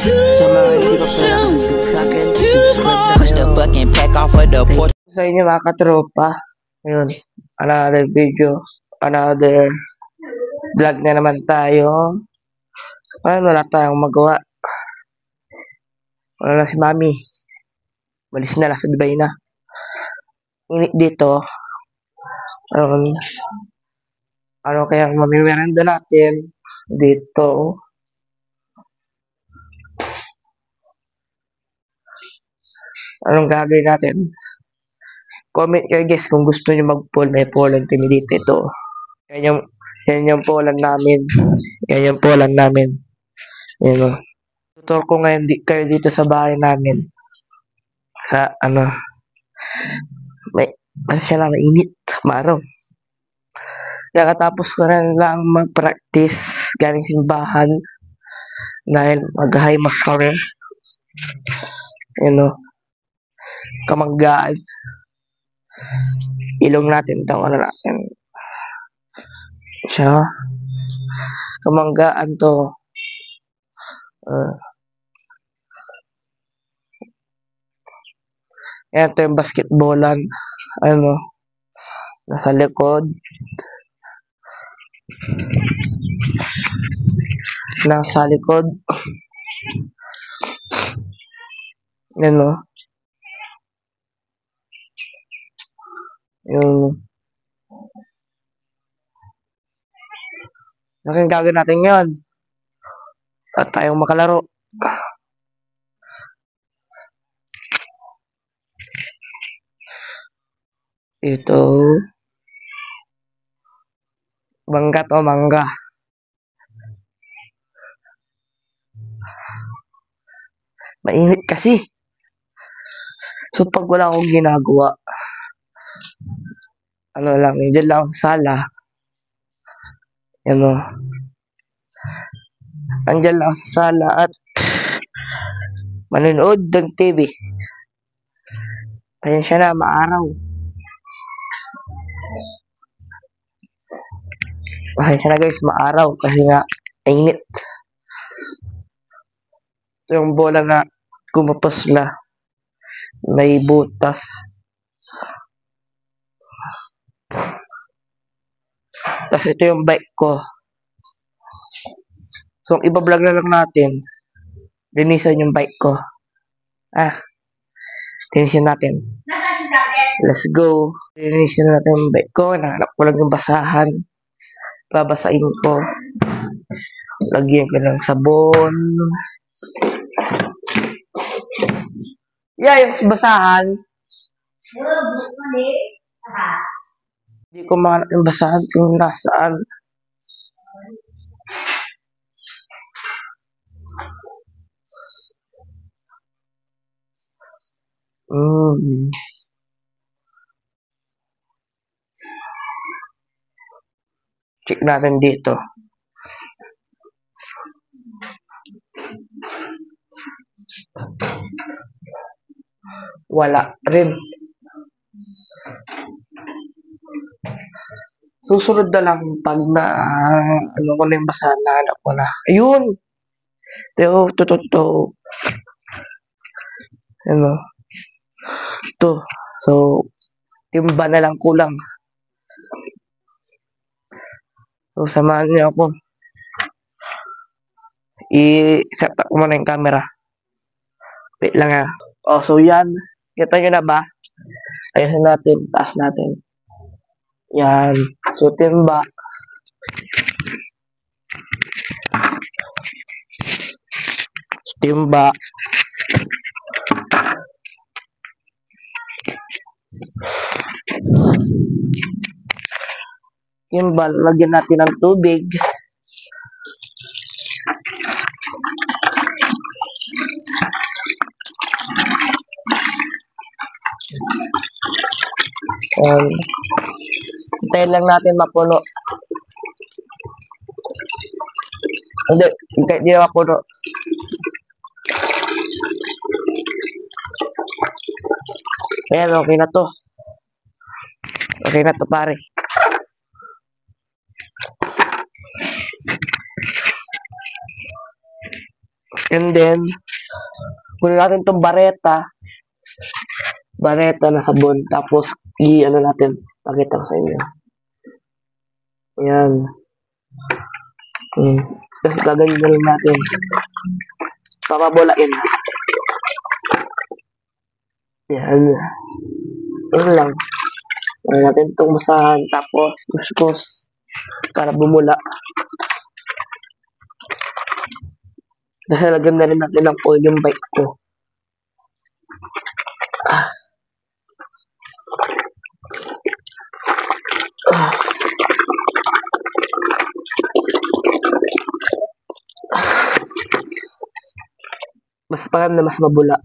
Sa mga hindi pa pala nakasubscribe sa akin, subscribe na Push the kayo. fucking pack off of the porch. Sa inyo mga katropa, yun, another video, another vlog na naman tayo. Wala tayong magawa. Wala na si Mami. Malis na lang sa Dubai na. Init dito. Ano kaya mamimerenda natin dito? Anong gagawin natin? Comment kayo guys kung gusto nyo mag-poll. May pollan kami dito. Ito. Yan yung pollan namin. Yan yung pollan namin. Yan o. Tutor ko ngayon kayo dito sa bahay namin. Sa may siya na mainit. Maraw. Kaya katapos ko rin lang mag-practice galing simbahan. Dahil mag-high mass kami. Yan o. Kamanggaan. Ilong natin. Tawa na natin. Siya. Kamanggaan to. Yan to yung basketballan. Nasa likod. Nasa likod. Yan o. Yung naking gagawin natin ngayon. At tayong makalaro. Ito. Mangga to, mangga. Mainit kasi. So, pag wala akong ginagawa, dyan lang sa sala. Andyan lang sa sala at manonood ng TV. Kaya siya na, maaraw. Kaya siya na guys, maaraw. Kasi nga, init. Yung bola na kumapos na. May butas. Tapos ito yung bike ko. So, iba-vlog na lang natin. Linisan yung bike ko. Linisan natin. Let's go. Linisan natin yung bike ko. Nahanap ko lang yung basahan. Babasain ko. Lagyan ko ng sabon. Yeah, yung basahan. Hindi ko mahanap yung basahan kung nasaan. Check natin dito. Wala rin. Susunod na lang pag na ko na yung basahan na hanap ko na. Ayun! Ito. Ito. So, timba na lang kulang. So, samahan niyo ako. I-set up ko muna yung camera. Wait lang . So yan. Kita nyo na ba? Ayusin natin. Taas natin. Yan. So, timba. Timba. Timbal, lagyan natin ng tubig. Hintayin lang natin mapuno. Hindi mapuno. Ayan, okay na to. Okay na to, pare. And then, kunin natin itong bareta. Bareta na sabon. Tapos, ano natin. Pakita ko sa inyo. Ayan. Tapos, gaganyan na lang natin. Papabulain. Ayan. Ayan lang. Ayan natin itong masahan. Tapos, kuskus. Para bumula. Nasalagyan na rin natin ng oil yung bike ko. Mas parang na mas mabula.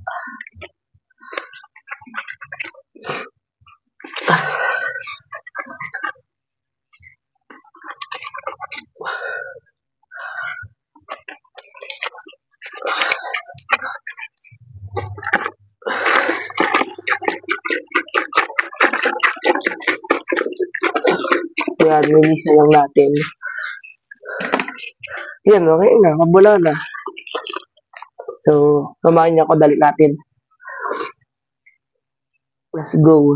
Ayan, nilisa lang natin. Yan, okay na. Mabula na. So, kumain niya ako. Dali natin. Let's go.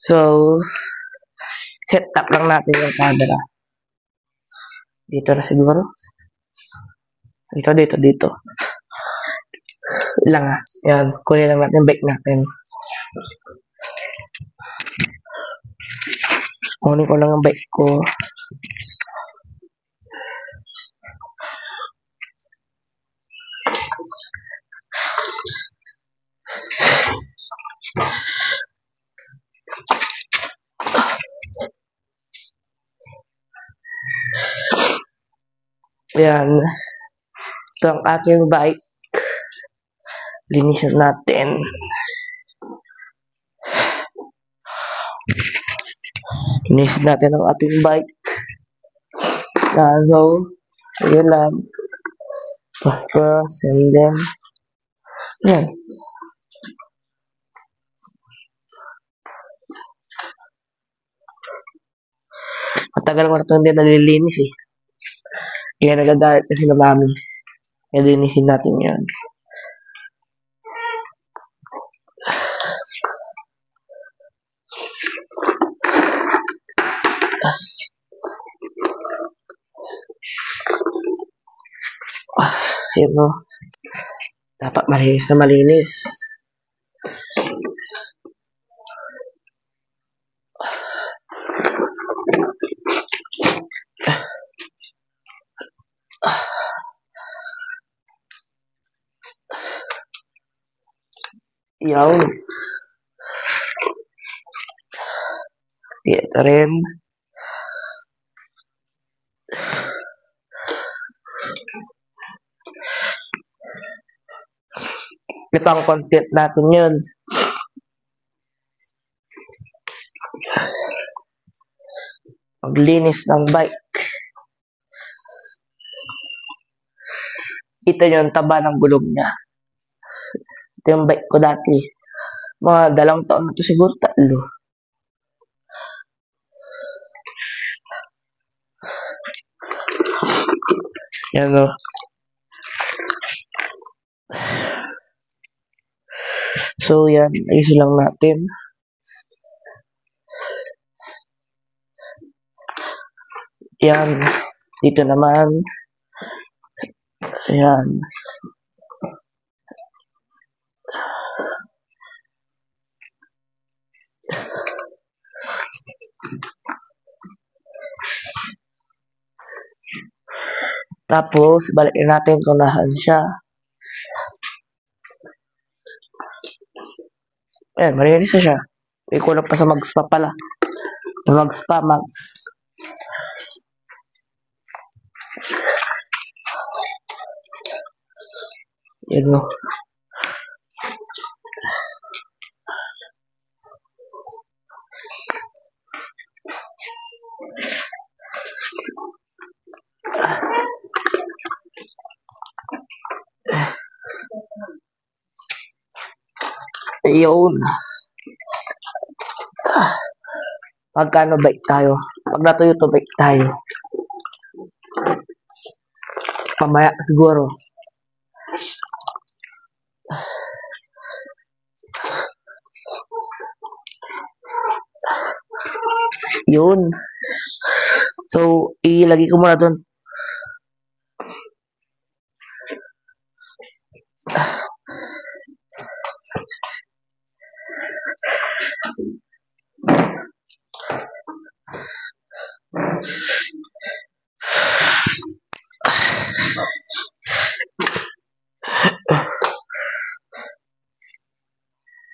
So, set up lang natin yung camera. Dito na siguro. Dito. Lang ah. Yan, kunin lang natin bike natin. Kunin ko lang ang bike ko. Yan. Ito ang ating bike. Linisan natin. Linisan natin ang ating bike. So, yun lang. Paspas, and then, yan. Matagal ko na ito hindi nalilinis eh. Kaya nagagalit na sila mami. Kaya linisin natin yan. Yan o. Dapat malinis na malinis. Yan. Ito rin. Ito ang content natin yun. Maglinis ng bike. Ito yung taba ng gulong niya. Ito yung bike ko dati. Mga 2 taon na ito siguro, 3. Yan o. So yan, ayos lang natin. Yan. Dito naman. Ayan. Tapos, balikin natin kung nasan siya. Ayan, malinis na siya. May kulang pa sa mag-spa pala. Mag-spa, Max. Yan o. Ayun. Pagkano bike tayo? Pag natuyo to bike tayo. Pamaya siguro. Yun. So, ilagay ko muna doon.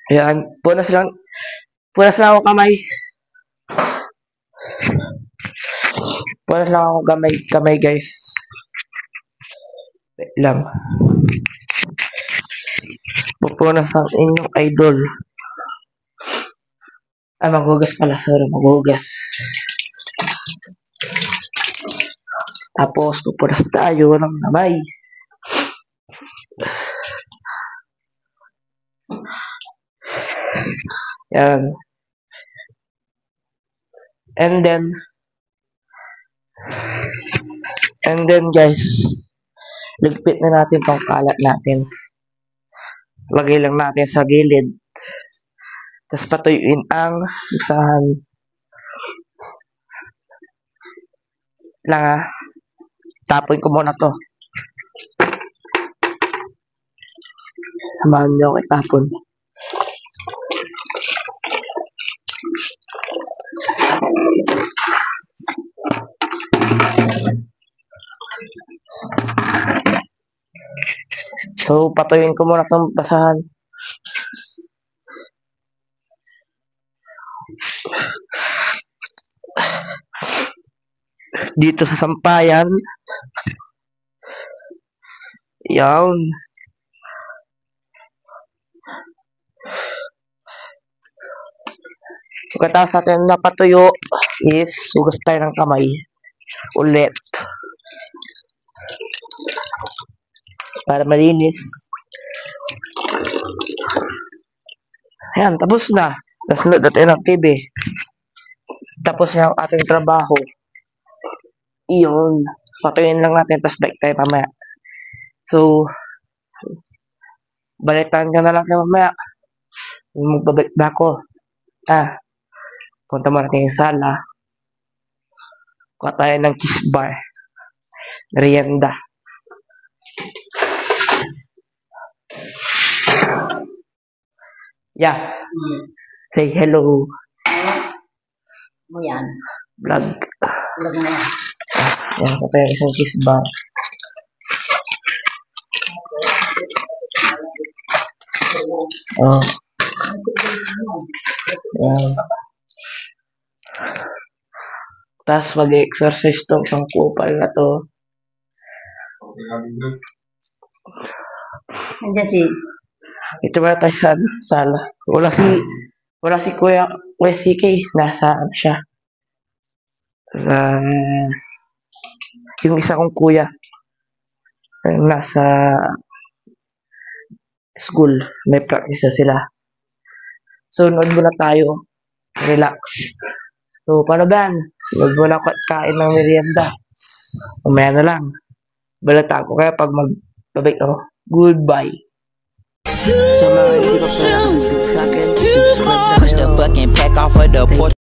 Ayan, punas lang ako kamay. Punas lang ako kamay guys. Wait lang. Pupunas ang inyong idol. Ay, maghugas pala. Sorry, maghugas. Tapos, pupunas tayo ng kamay. Yan. And then guys, ligpit na natin tong kalat natin. Lagay lang natin sa gilid. Tapos patuyuin ang basahan. Lang tapon ko muna to. Samahan nyo ako itapon. So, patuyuin ko muna itong basahan. Dito sa sampayan. Yan. Pagkatapos natin napatuyo is hugas tayo ng kamay. Ulit. Para malinis. Ayan, tapos na. Tapos load natin ng TV. Tapos na ang ating trabaho. Iyon. Patuyin lang natin, tapos balik tayo mamaya. So, balitan ka na lang na mamaya. Magbabalik na ako. Punta mo natin yung sala. Kuha tayo ng kiss bar. Merienda. Yeah. Say hello. Mo yan. Vlog. Vlog na yan. Yan, kuha tayo isang kiss bar. Yan. Tapos mag-exercise tong isang kupal na to. Nandiyan si... Ito ba tayo sa sala? Wala si Kuya CK. Nasa ano siya? Yung isa kong kuya. Nasa school. May practice sila. So, nood muna tayo. Relax. So, paano ba? Nood muna kain ng merienda. Umaya na lang. Balata ko kaya pag magbabay ako. Goodbye. Sa mga hindi ko sa akin, subscribe na kayo. Push the fucking pack off of the porch.